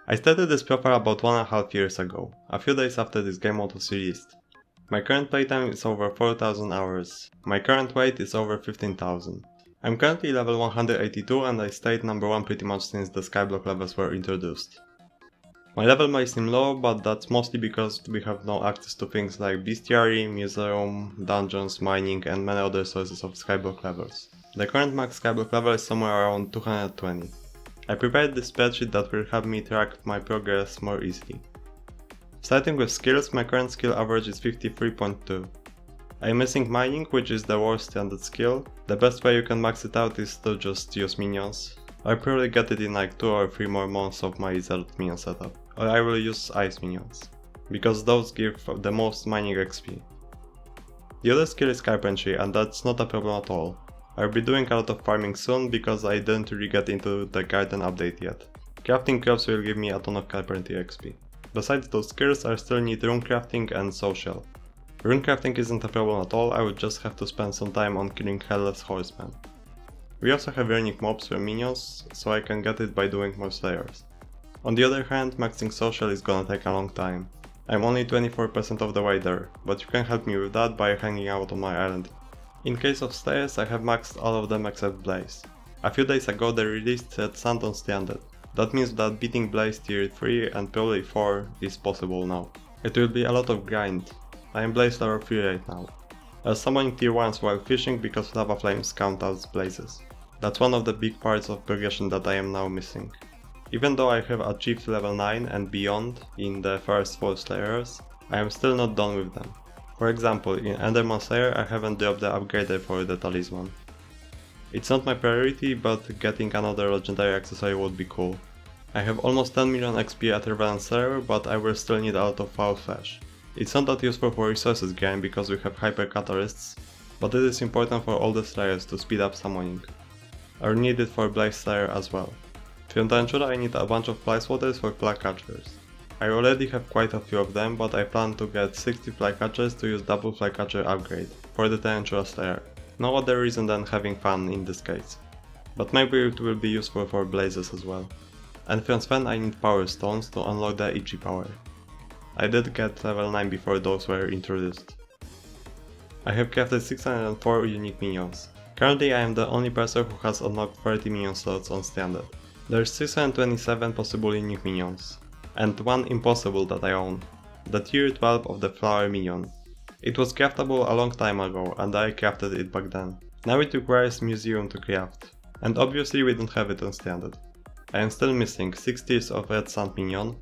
I started this profile about 1.5 years ago, a few days after this game mode was released. My current playtime is over 4000 hours. My current weight is over 15,000. I'm currently level 182 and I stayed number 1 pretty much since the Skyblock levels were introduced. My level may seem low, but that's mostly because we have no access to things like bestiary, museum, dungeons, mining and many other sources of Skyblock levels. The current max Skyblock level is somewhere around 220. I prepared this spreadsheet that will help me track my progress more easily. Starting with skills, my current skill average is 53.2. I am missing mining, which is the worst standard skill. The best way you can max it out is to just use minions. I'll probably get it in like 2 or 3 more months of my Zerot minion setup. Or I will use ice minions, because those give the most mining XP. The other skill is carpentry, and that's not a problem at all. I'll be doing a lot of farming soon because I didn't really get into the garden update yet. Crafting crops will give me a ton of carpentry XP. Besides those skills, I still need rune crafting and social. Rune crafting isn't a problem at all, I would just have to spend some time on killing Headless Horsemen. We also have runic mobs for minions, so I can get it by doing more slayers. On the other hand, maxing social is gonna take a long time. I'm only 24% of the way there, but you can help me with that by hanging out on my island. In case of slayers, I have maxed all of them except Blaze. A few days ago they released Red Sand on standard. That means that beating Blaze tier 3 and probably 4 is possible now. It will be a lot of grind. I am Blaze level 3 right now. I'm summoning tier 1s while fishing because lava flames count as blazes. That's one of the big parts of progression that I am now missing. Even though I have achieved level 9 and beyond in the first 4 slayers, I am still not done with them. For example, in Enderman Slayer I haven't dropped the upgrader for the talisman. It's not my priority, but getting another legendary accessory would be cool. I have almost 10 million XP at Revenant Slayer, but I will still need a lot of foul flesh. It's not that useful for resources grind because we have hyper catalysts, but it is important for all the slayers to speed up summoning. I'll need it for Blaze Slayer as well. From Tarantula I need a bunch of Flyswatters for flycatchers. I already have quite a few of them, but I plan to get 60 flycatchers to use double flycatcher upgrade for the Tarantula Slayer. No other reason than having fun in this case. But maybe it will be useful for blazes as well. And from Sven I need power stones to unlock the EG power. I did get level 9 before those were introduced. I have crafted 604 unique minions. Currently I am the only person who has unlocked 30 minion slots on standard. There's 627 possible unique minions, and one impossible that I own, the tier 12 of the flower minion. It was craftable a long time ago and I crafted it back then. Now it requires museum to craft, and obviously we don't have it on standard. I am still missing 6 tiers of red sand minion,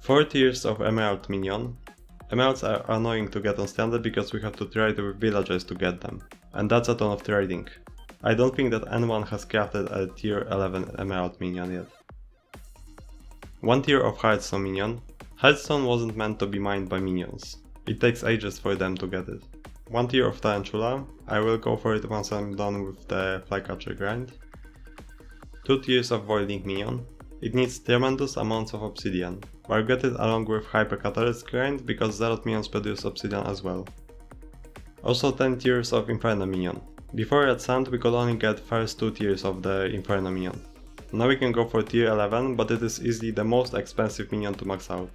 4 tiers of emerald minion. Emeralds are annoying to get on standard because we have to trade with villagers to get them, and that's a ton of trading. I don't think that anyone has crafted a tier 11 emerald minion yet. 1 tier of Hearthstone minion. Hearthstone wasn't meant to be mined by minions. It takes ages for them to get it. 1 tier of Tarantula. I will go for it once I'm done with the flycatcher grind. 2 tiers of Voiding minion. It needs tremendous amounts of obsidian. I'll get it along with Hyper Catalyst grind because Zerot minions produce obsidian as well. Also 10 tiers of Inferno minion. Before Red Sand we could only get first 2 tiers of the Inferno minion. Now we can go for tier 11, but it is easily the most expensive minion to max out.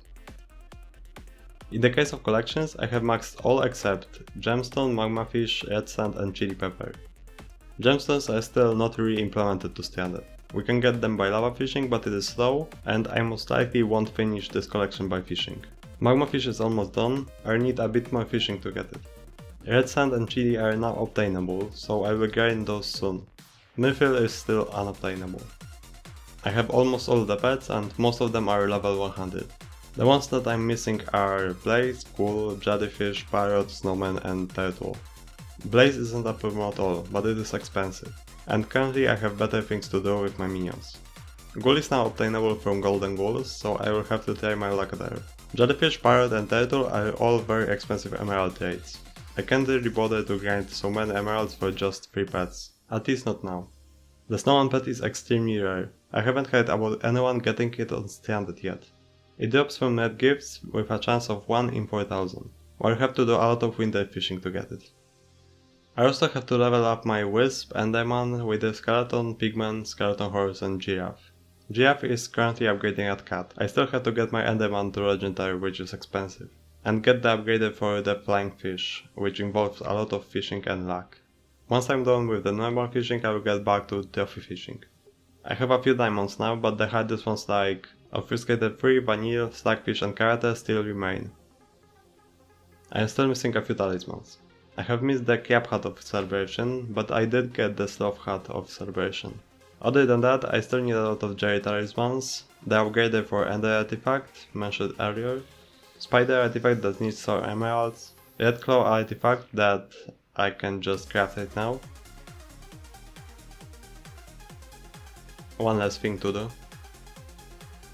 In the case of collections, I have maxed all except Gemstone, Magmafish, Red Sand and Chili Pepper. Gemstones are still not really implemented to standard. We can get them by lava fishing, but it is slow, and I most likely won't finish this collection by fishing. Magmafish is almost done, I need a bit more fishing to get it. Red Sand and Chili are now obtainable, so I will grind those soon. Mithril is still unobtainable. I have almost all the pets and most of them are level 100. The ones that I'm missing are Blaze, Ghoul, Jellyfish, Parrot, Snowman and Turtle. Blaze isn't a problem at all, but it is expensive. And currently I have better things to do with my minions. Ghoul is now obtainable from golden ghouls, so I will have to try my luck there. Jellyfish, Parrot and Turtle are all very expensive emerald trades. I can't really bother to grind so many emeralds for just 3 pets, at least not now. The Snowman pet is extremely rare. I haven't heard about anyone getting it on standard yet. It drops from red gifts with a chance of 1 in 4000, or you have to do a lot of winter fishing to get it. I also have to level up my Wisp Enderman with the Skeleton, Pigman, Skeleton Horse and Giraffe. Giraffe is currently upgrading at Cat. I still have to get my Enderman to Legendary, which is expensive. And get the upgrader for the Flying Fish, which involves a lot of fishing and luck. Once I'm done with the normal fishing, I will get back to trophy fishing. I have a few diamonds now, but the hardest ones like Obfuscated 3, Vanille, Slagfish and Karate still remain. I am still missing a few talismans. I have missed the Cap Hat of Celebration, but I did get the Sloth Hat of Celebration. Other than that, I still need a lot of Jerry talismans, the upgrader for Ender artifact, mentioned earlier, Spider artifact that needs Sour Emeralds, Red Claw artifact that I can just craft right now. One less thing to do.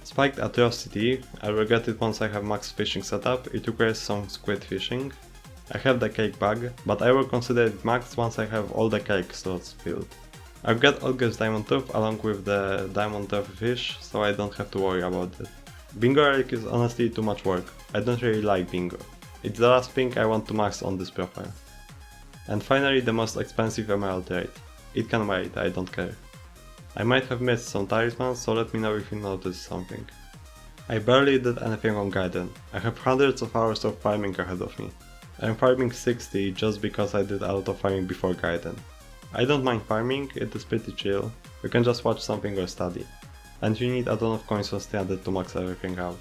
Spiked Atrocity, I will get it once I have max fishing set up, it requires some squid fishing. I have the cake bag, but I will consider it max once I have all the cake slots filled. I've got August Diamond Tooth along with the Diamond Trophy Fish, so I don't have to worry about it. Bingo Relic is honestly too much work, I don't really like Bingo. It's the last thing I want to max on this profile. And finally the most expensive emerald trade. It can wait, I don't care. I might have missed some talismans, so let me know if you notice something. I barely did anything on Garden. I have hundreds of hours of farming ahead of me. I'm farming 60 just because I did a lot of farming before Garden. I don't mind farming, it is pretty chill, you can just watch something or study. And you need a ton of coins on Standard to max everything out.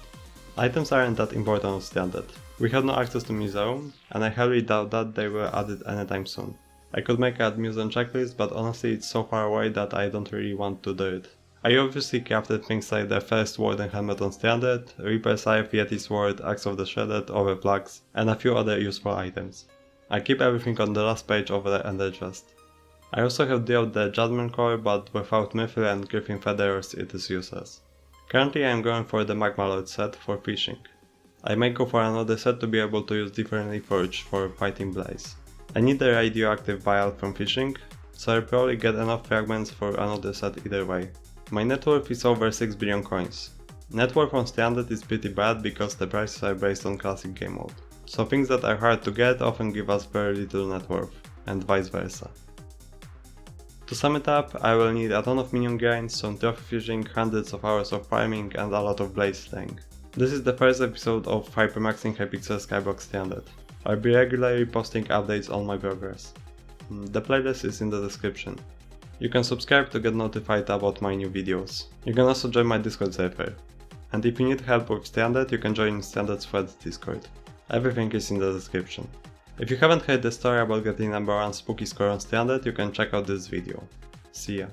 Items aren't that important on Standard. We have no access to Museum, and I highly doubt that they will add it anytime soon. I could make a Museum checklist, but honestly it's so far away that I don't really want to do it. I obviously crafted things like the first Warden helmet on Standard, Reaper Scythe, Yeti Sword, Axe of the Shredded, Overflux, and a few other useful items. I keep everything on the last page of the Ender Chest. I also have dealt the Judgment Core, but without Mithril and Griffin Feathers it is useless. Currently I am going for the Magma Lord set for fishing. I might go for another set to be able to use differently Forge for fighting Blaze. I need the radioactive vial from fishing, so I'll probably get enough fragments for another set either way. My net worth is over 6 billion coins. Net worth on Standard is pretty bad because the prices are based on classic game mode. So things that are hard to get often give us very little net worth, and vice versa. To sum it up, I will need a ton of minion grinds, some trophy fishing, hundreds of hours of farming and a lot of blaze slaying. This is the first episode of Hypermaxing Hypixel Skyblock Standard. I'll be regularly posting updates on my progress. The playlist is in the description. You can subscribe to get notified about my new videos. You can also join my Discord server. And if you need help with Standard, you can join Standard's Threads Discord. Everything is in the description. If you haven't heard the story about getting number 1 spooky score on Standard, you can check out this video. See ya.